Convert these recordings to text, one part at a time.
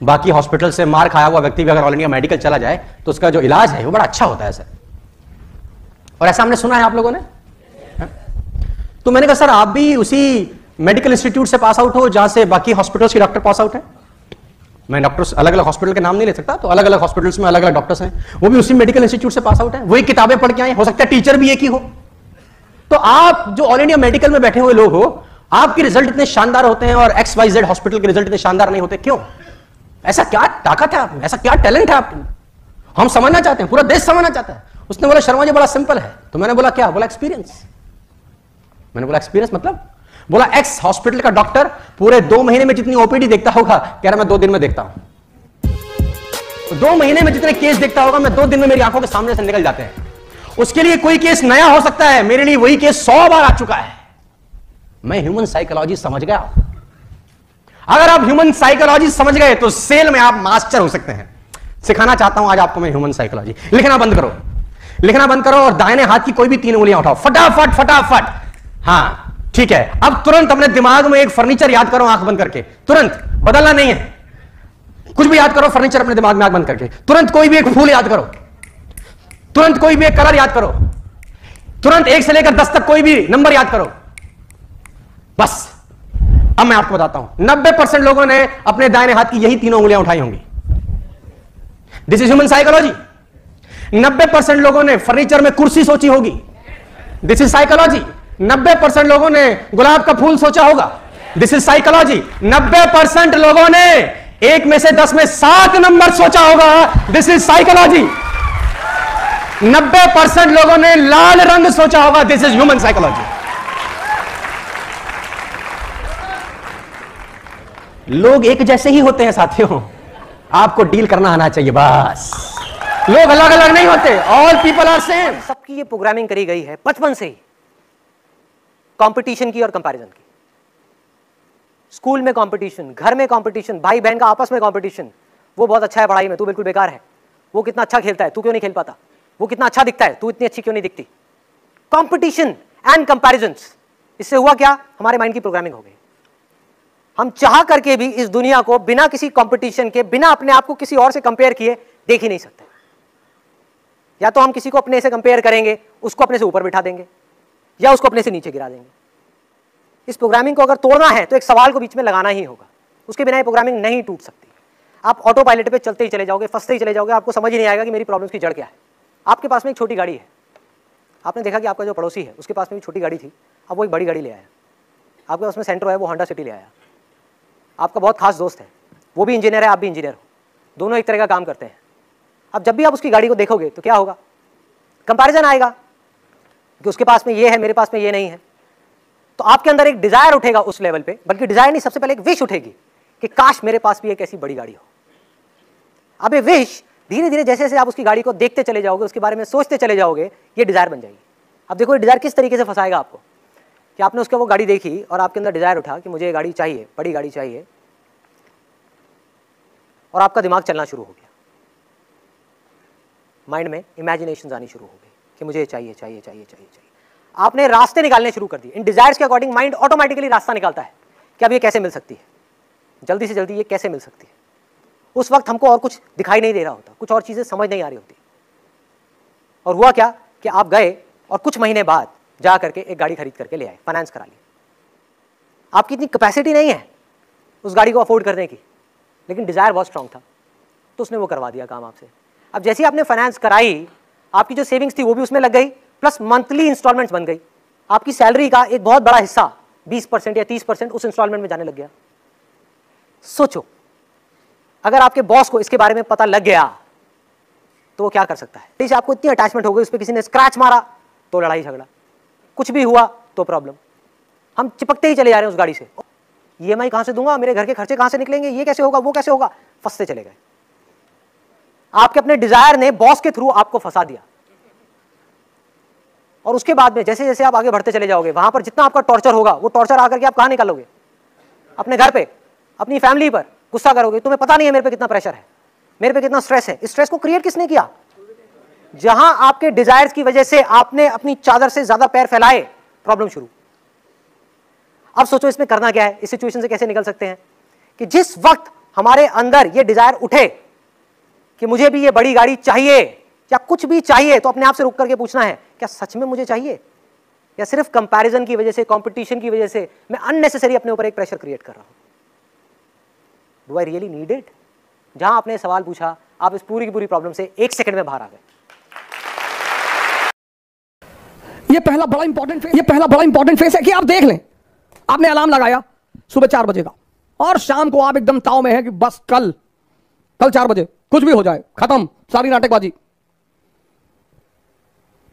बाकी हॉस्पिटल से मार खाया हुआ व्यक्ति भी अगर ऑल इंडिया मेडिकल चला जाए तो उसका जो इलाज है वो बड़ा अच्छा होता है सर, और ऐसा हमने सुना है आप लोगों ने। तो मैंने कहा सर आप भी उसी मेडिकल इंस्टीट्यूट से पास आउट हो जहां से बाकी हॉस्पिटल्स के डॉक्टर पास आउट है। मैं डॉक्टर्स अलग अलग हॉस्पिटल के नाम नहीं ले सकता, तो अलग अलग हॉस्पिटल्स में अलग अलग डॉक्टर्स हैं, वो भी उसी मेडिकल इंस्टीट्यूट से पास आउट है, वही किताबें पढ़ के आए, हो सकता है टीचर भी एक ही हो। तो आप जो ऑल इंडिया मेडिकल में बैठे हुए लोग हो, आपके रिजल्ट इतने शानदार होते हैं और XYZ हॉस्पिटल के रिजल्ट इतने शानदार नहीं होते, क्यों? ऐसा क्या ताकत है आप में, ऐसा क्या टैलेंट है आपके? हम समझना चाहते हैं, पूरा देश समझना चाहता है। उसने बोला शर्मा जी बड़ा सिंपल है। तो मैंने बोला क्या? बोला एक्सपीरियंस। मैंने बोला एक्सपीरियंस मतलब? बोला एक्स हॉस्पिटल का डॉक्टर पूरे 2 महीने में जितनी ओपीडी देखता होगा, कह रहा मैं 2 दिन में देखता हूं। 2 महीने में जितने केस देखता होगा, मैं 2 दिन में मेरी आंखों के सामने से निकल जाते हैं। उसके लिए कोई केस नया हो सकता है, मेरे लिए वही केस 100 बार आ चुका है। मैं ह्यूमन साइकोलॉजी समझ गया। अगर आप ह्यूमन साइकोलॉजी समझ गए तो सेल में आप मास्टर हो सकते हैं। सिखाना चाहता हूं आज आपको मैं ह्यूमन साइकोलॉजी। लिखना बंद करो, लिखना बंद करो और दाहिने हाथ की कोई भी 3 उंगलियां उठाओ, फटाफट फटाफट। हाँ ठीक है, अब तुरंत अपने दिमाग में एक फर्नीचर याद करो आंख बंद करके, तुरंत, बदलना नहीं है, कुछ भी याद करो, फर्नीचर अपने दिमाग में आंख बंद करके, तुरंत कोई भी एक फूल याद करो, तुरंत कोई भी एक कलर याद करो, तुरंत 1 से लेकर 10 तक कोई भी नंबर याद करो। बस अब मैं आपको बताता हूं, 90% लोगों ने अपने दाहिने हाथ की यही 3 उंगलियां उठाई होंगी। This is human psychology. 90% लोगों ने फर्नीचर में कुर्सी सोची होगी। This is psychology. 90% लोगों ने गुलाब का फूल सोचा होगा। This is psychology. 90% लोगों ने 1 में से 10 में 7 नंबर सोचा होगा। This is psychology. 90% लोगों ने लाल रंग सोचा होगा। This is human psychology. लोग एक जैसे ही होते हैं साथियों, आपको डील करना आना चाहिए बस। लोग अलग अलग नहीं होते, ऑल पीपल आर सेम। सबकी ये प्रोग्रामिंग करी गई है बचपन से ही, कंपटीशन की और कंपैरिजन की। स्कूल में कंपटीशन, घर में कंपटीशन, भाई बहन का आपस में कंपटीशन। वो बहुत अच्छा है पढ़ाई में, तू बिल्कुल बेकार है। वो कितना अच्छा खेलता है, तू क्यों नहीं खेल पाता। वो कितना अच्छा दिखता है, तू इतनी अच्छी क्यों नहीं दिखती। कंपटीशन एंड कंपैरिजंस, इससे हुआ क्या? हमारे माइंड की प्रोग्रामिंग हो गई। हम चाह करके भी इस दुनिया को बिना किसी कंपटीशन के, बिना अपने आप को किसी और से कंपेयर किए देख ही नहीं सकते। या तो हम किसी को अपने से कंपेयर करेंगे, उसको अपने से ऊपर बिठा देंगे, या उसको अपने से नीचे गिरा देंगे। इस प्रोग्रामिंग को अगर तोड़ना है तो एक सवाल को बीच में लगाना ही होगा, उसके बिना ये प्रोग्रामिंग नहीं टूट सकती। आप ऑटो पायलट पे चलते ही चले जाओगे, फंसते ही चले जाओगे, आपको समझ ही नहीं आएगा कि मेरी प्रॉब्लम्स की जड़ क्या है। आपके पास में एक छोटी गाड़ी है, आपने देखा कि आपका जो पड़ोसी है उसके पास में भी छोटी गाड़ी थी, अब वो एक बड़ी गाड़ी ले आया। आपके पास में सेंट्रो है, वो होंडा सिटी ले आया। आपका बहुत खास दोस्त है, वो भी इंजीनियर है, आप भी इंजीनियर हो, दोनों एक तरह का काम करते हैं। अब जब भी आप उसकी गाड़ी को देखोगे तो क्या होगा? कंपैरिजन आएगा कि उसके पास में ये है, मेरे पास में ये नहीं है। तो आपके अंदर एक डिजायर उठेगा उस लेवल पे, बल्कि डिजायर नहीं, सबसे पहले एक विश उठेगी कि काश मेरे पास भी एक ऐसी बड़ी गाड़ी हो। अब ये विश धीरे धीरे जैसे जैसे आप उसकी गाड़ी को देखते चले जाओगे, उसके बारे में सोचते चले जाओगे, ये डिजायर बन जाएगी। अब देखो ये डिजायर किस तरीके से फंसाएगा आपको, कि आपने उसके वो गाड़ी देखी और आपके अंदर डिजायर उठा कि मुझे ये गाड़ी चाहिए, बड़ी गाड़ी चाहिए, और आपका दिमाग चलना शुरू हो गया। माइंड में इमेजिनेशन आनी शुरू हो गई कि मुझे चाहिए चाहिए चाहिए चाहिए चाहिए। आपने रास्ते निकालने शुरू कर दिए। इन डिजायर्स के अकॉर्डिंग माइंड ऑटोमेटिकली रास्ता निकालता है कि अब ये कैसे मिल सकती है, जल्दी से जल्दी ये कैसे मिल सकती है। उस वक्त हमको और कुछ दिखाई नहीं दे रहा होता, कुछ और चीजें समझ नहीं आ रही होती। और हुआ क्या कि आप गए और कुछ महीने बाद जा करके एक गाड़ी खरीद करके ले आए, फाइनेंस करा लिया। आपकी इतनी कैपेसिटी नहीं है उस गाड़ी को अफोर्ड करने की, लेकिन डिजायर बहुत स्ट्रांग था, तो उसने वो करवा दिया काम आपसे। अब जैसे ही आपने फाइनेंस कराई, आपकी जो सेविंग्स थी वो भी उसमें लग गई, प्लस मंथली इंस्टॉलमेंट्स बन गई। आपकी सैलरी का एक बहुत बड़ा हिस्सा 20% या 30% उस इंस्टॉलमेंट में जाने लग गया। सोचो अगर आपके बॉस को इसके बारे में पता लग गया तो वो क्या कर सकता है। जैसे आपको इतनी अटैचमेंट हो गई, उस पर किसी ने स्क्रैच मारा तो लड़ाई झगड़ा, कुछ भी हुआ तो प्रॉब्लम। हम चिपकते ही चले जा रहे हैं उस गाड़ी से। EMI कहां से दूंगा, मेरे घर के खर्चे कहां से निकलेंगे, ये कैसे होगा, वो कैसे होगा, फंसते चले गए। आपके अपने डिजायर ने बॉस के थ्रू आपको फंसा दिया। और उसके बाद में जैसे जैसे आप आगे बढ़ते चले जाओगे, वहां पर जितना आपका टॉर्चर होगा, वो टॉर्चर आकर के आप कहां निकालोगे? अपने घर पे, अपनी फैमिली पर गुस्सा करोगे। तुम्हें पता नहीं है मेरे पे कितना प्रेशर है, मेरे पे कितना स्ट्रेस है। इस स्ट्रेस को क्रिएट किसने किया? जहां आपके डिजायर्स की वजह से आपने अपनी चादर से ज्यादा पैर फैलाए, प्रॉब्लम शुरू। अब सोचो इसमें करना क्या है, इस सिचुएशन से कैसे निकल सकते हैं? कि जिस वक्त हमारे अंदर ये डिजायर उठे कि मुझे भी ये बड़ी गाड़ी चाहिए या कुछ भी चाहिए, तो अपने आप से रुक करके पूछना है क्या सच में मुझे चाहिए, या सिर्फ कंपैरिजन की वजह से, कंपटीशन की वजह से मैं अननेसेसरी अपने ऊपर एक प्रेशर क्रिएट कर रहा हूं। Do I really need it? जहां आपने सवाल पूछा, आप इस पूरी की पूरी प्रॉब्लम से 1 सेकंड में बाहर आ गए। ये पहला बड़ा इंपॉर्टेंट फेस है कि आप देख लें, आपने अलार्म लगाया सुबह 4 बजे का, और शाम को आप एकदम ताव में है कि बस कल 4 बजे कुछ भी हो जाए, खत्म सारी नाटकबाजी।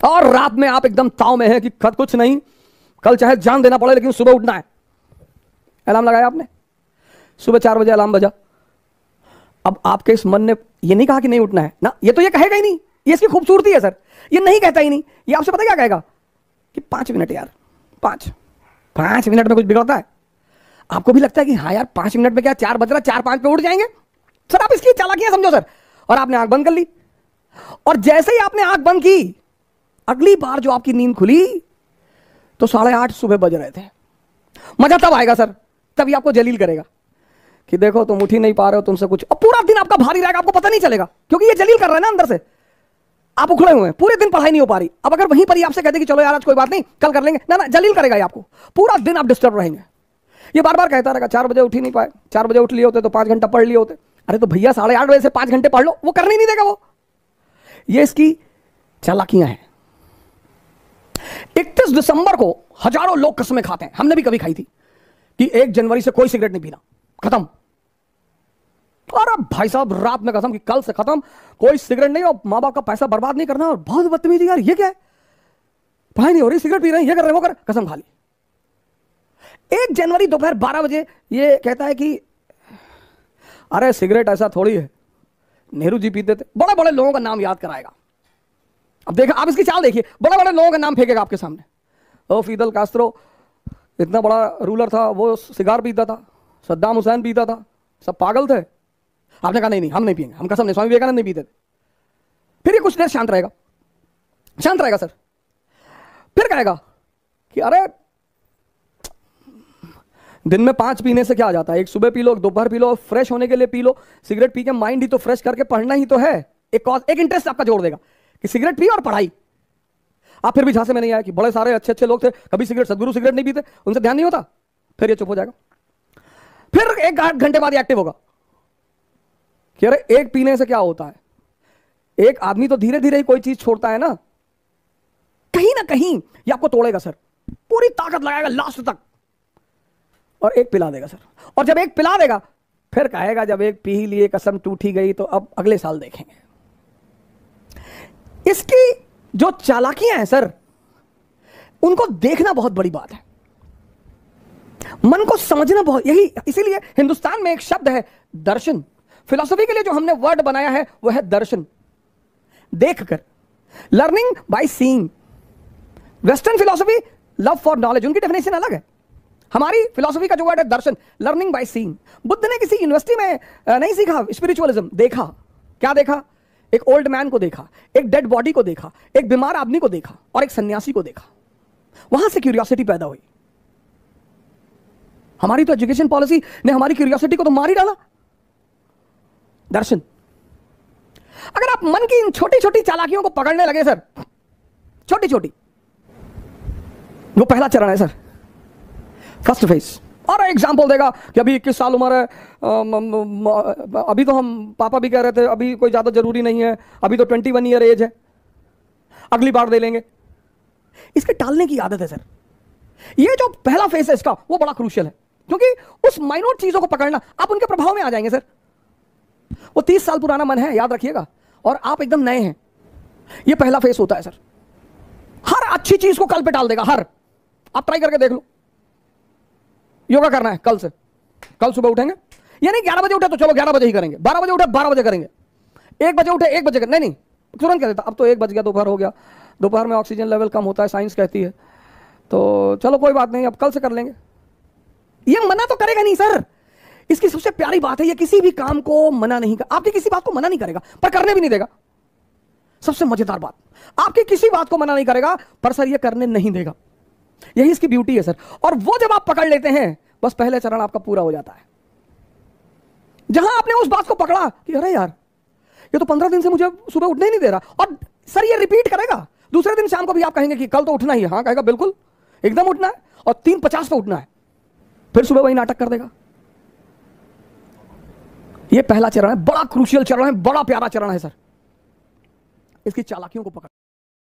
और रात में आप एकदम ताव में है कि कुछ नहीं, कल चाहे जान देना पड़े लेकिन सुबह उठना है। अलार्म लगाया आपने, सुबह 4 बजे अलार्म बजा। अब आपके इस मन ने ये नहीं कहा कि नहीं उठना है ना, ये तो ये कहेगा ही नहीं, ये इसकी खूबसूरती है सर, ये नहीं कहता ही नहीं। ये आपसे पता क्या कहेगा कि 5 मिनट यार, 5 मिनट में कुछ बिगड़ता है? आपको भी लगता है कि हाँ यार 5 मिनट में क्या, 4 बज रहा, 4-5 पे उठ जाएंगे सर। आप इसकी चालाकियां समझो सर। और आपने आंख बंद कर ली, और जैसे ही आपने आंख बंद की, अगली बार जो आपकी नींद खुली तो 8:30 सुबह बज रहे थे। मजा तब आएगा सर, तभी आपको जलील करेगा कि देखो तुम उठ ही नहीं पा रहे हो, तुमसे कुछ। और पूरा दिन आपका भारी रहेगा, आपको पता नहीं चलेगा, क्योंकि ये जलील कर रहा है ना अंदर से। आप उखड़े हुए हैं, पूरे दिन पढ़ाई नहीं हो पा रही। अब अगर वहीं पर ही आपसे कहते कि चलो यार आज कोई बात नहीं, कल कर लेंगे, ना जलील करेगा ये आपको। पूरा दिन आप डिस्टर्ब रहेंगे। ये बार बार कहता रहेगा 4 बजे उठ ही नहीं पाए, 4 बजे उठ लिए होते तो 5 घंटा पढ़ लिए होते। अरे तो भैया 8:30 बजे से 5 घंटे पढ़ लो, वो करने नहीं देगा वो। ये इसकी चालाकियां हैं। 31 दिसंबर को हजारों लोग कसमें खाते हैं, हमने भी कभी खाई थी, कि 1 जनवरी से कोई सिगरेट नहीं पीना, खत्म। और अब भाई साहब रात में कसम कि कल से खत्म, कोई सिगरेट नहीं, और माँ बाप का पैसा बर्बाद नहीं करना। और बहुत बदतमीजी यार, ये क्या है, पढ़ाई नहीं हो रही, सिगरेट पी रहे हैं, ये कर रहे हैं, वो कर, कसम खा ली। 1 जनवरी दोपहर 12 बजे ये कहता है कि अरे सिगरेट ऐसा थोड़ी है, नेहरू जी पीते थे। बड़े बड़े लोगों का नाम याद कराएगा। अब देखा, आप इसकी चाल देखिए, बड़े बड़े लोगों का नाम फेंकेगा आपके सामने। ओ फिदल कास्त्रो इतना बड़ा रूलर था, वो सिगार पीता था, सद्दाम हुसैन पीता था, सब पागल थे। आपने कहा नहीं हम नहीं पिएंगे, हम कसम नहीं, स्वामी विवेकानंद नहीं पीते थे। फिर ये कुछ देर शांत रहेगा सर। फिर कहेगा कि अरे दिन में 5 पीने से क्या आ जाता है, एक सुबह पी लो, एक दोपहर पी लो, फ्रेश होने के लिए पी लो। सिगरेट पी के माइंड ही तो फ्रेश करके पढ़ना ही तो है। एक इंटरेस्ट आपका जोड़ देगा कि सिगरेट पी और पढ़ाई। आप फिर भी झांसे में नहीं आया कि बड़े सारे अच्छे लोग थे, कभी सिगरेट, सदगुरु सिगरेट नहीं पीते, उनसे ध्यान नहीं होता। फिर ये चुप हो जाएगा। फिर 1 घंटे बाद एक्टिव होगा कि अरे एक पीने से क्या होता है, एक आदमी तो धीरे धीरे ही कोई चीज छोड़ता है ना कहीं ये आपको तोड़ेगा सर, पूरी ताकत लगाएगा लास्ट तक, और एक पिला देगा सर। और जब एक पिला देगा फिर कहेगा जब एक पी लिए कसम टूटी गई, तो अब अगले साल देखेंगे। इसकी जो चालाकियां हैं सर, उनको देखना बहुत बड़ी बात है, मन को समझना बहुत। यही इसीलिए हिंदुस्तान में एक शब्द है दर्शन। फिलॉसफी के लिए जो हमने वर्ड बनाया है वो है दर्शन, देखकर, learning by seeing. Western philosophy love for knowledge, उनकी डेफिनेशन अलग है। हमारी फिलॉसफी का जो वर्ड है दर्शन, लर्निंग बाय सीइंग। बुद्ध ने किसी यूनिवर्सिटी में नहीं सीखा स्पिरिचुअलिज्म, देखा। क्या देखा? एक ओल्ड मैन को देखा, एक डेड बॉडी को देखा, एक बीमार आदमी को देखा, और एक सन्यासी को देखा। वहां से क्यूरियोसिटी पैदा हुई। हमारी तो एजुकेशन पॉलिसी ने हमारी क्यूरियोसिटी को तो मार ही डाला। दर्शन। अगर आप मन की इन छोटी छोटी चालाकियों को पकड़ने लगे सर, छोटी छोटी, वो पहला चरण है सर, फर्स्ट फेज। और एग्जाम्पल देगा कि अभी 21 साल उम्र है, अभी तो हम पापा भी कह रहे थे अभी कोई ज्यादा जरूरी नहीं है, अभी तो 21 ईयर एज है, अगली बार दे लेंगे। इसके टालने की आदत है सर। ये जो पहला फेज है इसका, वो बड़ा क्रूशियल है, क्योंकि उस माइनोट चीजों को पकड़ना, आप उनके प्रभाव में आ जाएंगे सर। वो 30 साल पुराना मन है, याद रखिएगा, और आप एकदम नए हैं। ये पहला फेज होता है सर। हर अच्छी चीज को कल पे डाल देगा, हर। आप ट्राई करके देख लो। योगा करना है कल से, कल सुबह उठेंगे, यानी 11 बजे उठे तो चलो 11 बजे ही करेंगे, 12 बजे उठे 12 बजे करेंगे, 1 बजे उठे 1 बजे करेंगे। नहीं तुरंत कह देता, अब तो 1 बज गया, दोपहर हो गया, दोपहर में ऑक्सीजन लेवल कम होता है, साइंस कहती है, तो चलो कोई बात नहीं, अब कल से कर लेंगे। ये मना तो करेगा नहीं सर। इसकी सबसे प्यारी बात है, ये किसी भी काम को मना नहीं कर, आपकी किसी बात को मना नहीं करेगा पर करने भी नहीं देगा। सबसे मजेदार बात, आपकी किसी बात को मना नहीं करेगा पर सर ये करने नहीं देगा। यही इसकी ब्यूटी है सर। और वो जब आप पकड़ लेते हैं, बस पहले चरण आपका पूरा हो जाता है। जहां आपने उस बात को पकड़ा कि अरे यार ये तो 15 दिन से मुझे सुबह उठने ही नहीं दे रहा, और सर ये रिपीट करेगा, दूसरे दिन शाम को भी आप कहेंगे कि कल तो उठना ही है, हाँ कहेगा बिल्कुल एकदम उठना है, और 3:50 पे उठना है, फिर सुबह वही नाटक कर देगा। ये पहला चरण है, बड़ा क्रूशियल चरण है, बड़ा प्यारा चरण है सर, इसकी चालाकियों को पकड़